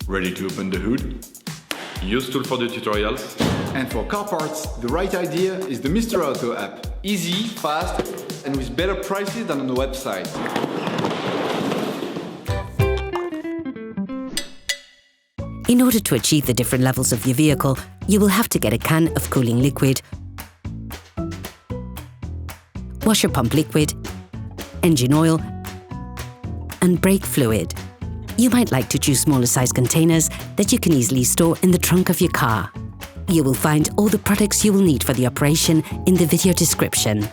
Ready to open the hood? UseTool for the tutorials. And for car parts, the right idea is the Mr. Auto app. Easy, fast, and with better prices than on the website. In order to achieve the different levels of your vehicle, you will have to get a can of cooling liquid, washer pump liquid, engine oil, and brake fluid. You might like to choose smaller size containers that you can easily store in the trunk of your car. You will find all the products you will need for the operation in the video description.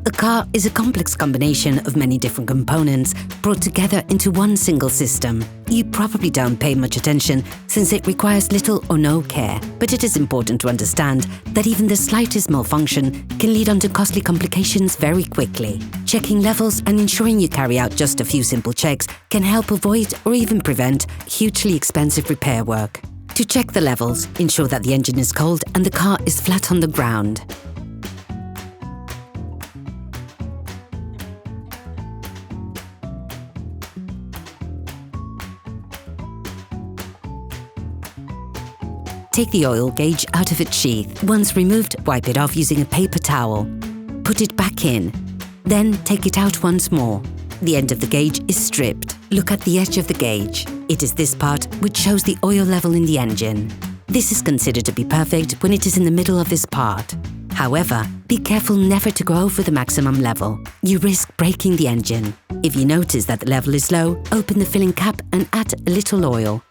A car is a complex combination of many different components brought together into one single system. You probably don't pay much attention since it requires little or no care, but it is important to understand that even the slightest malfunction can lead on to costly complications very quickly. Checking levels and ensuring you carry out just a few simple checks can help avoid or even prevent hugely expensive repair work. To check the levels, ensure that the engine is cold and the car is flat on the ground. Take the oil gauge out of its sheath. Once removed, wipe it off using a paper towel. Put it back in. Then take it out once more. The end of the gauge is stripped. Look at the edge of the gauge. It is this part which shows the oil level in the engine. This is considered to be perfect when it is in the middle of this part. However, be careful never to go over the maximum level. You risk breaking the engine. If you notice that the level is low, open the filling cap and add a little oil.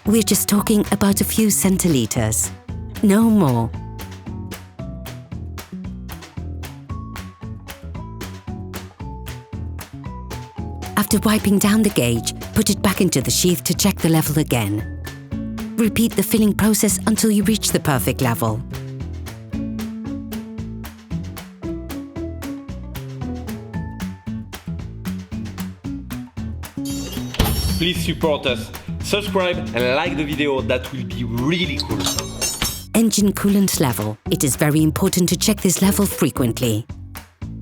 We're just talking about a few centiliters, no more. After wiping down the gauge, put it back into the sheath to check the level again. Repeat the filling process until you reach the perfect level. Please support us. Subscribe and like the video, that will be really cool. Engine coolant level. It is very important to check this level frequently.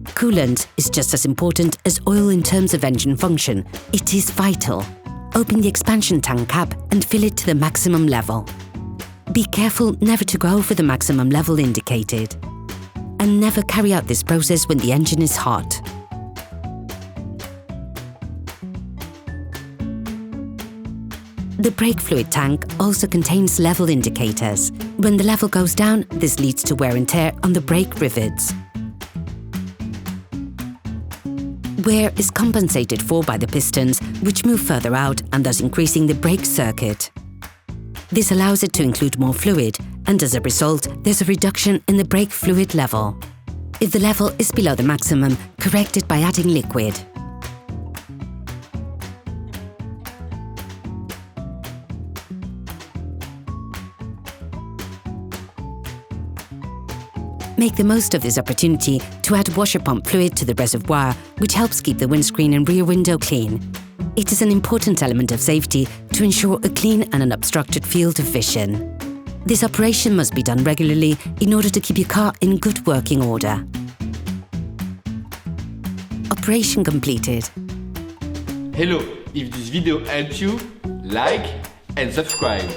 Coolant is just as important as oil in terms of engine function. It is vital. Open the expansion tank cap and fill it to the maximum level. Be careful never to go over the maximum level indicated. And never carry out this process when the engine is hot. The brake fluid tank also contains level indicators. When the level goes down, this leads to wear and tear on the brake rivets. Wear is compensated for by the pistons, which move further out and thus increasing the brake circuit. This allows it to include more fluid, and as a result, there's a reduction in the brake fluid level. If the level is below the maximum, correct it by adding liquid. Make the most of this opportunity to add washer pump fluid to the reservoir, which helps keep the windscreen and rear window clean. It is an important element of safety to ensure a clean and unobstructed field of vision. This operation must be done regularly in order to keep your car in good working order. Operation completed. Hello, if this video helped you, like and subscribe.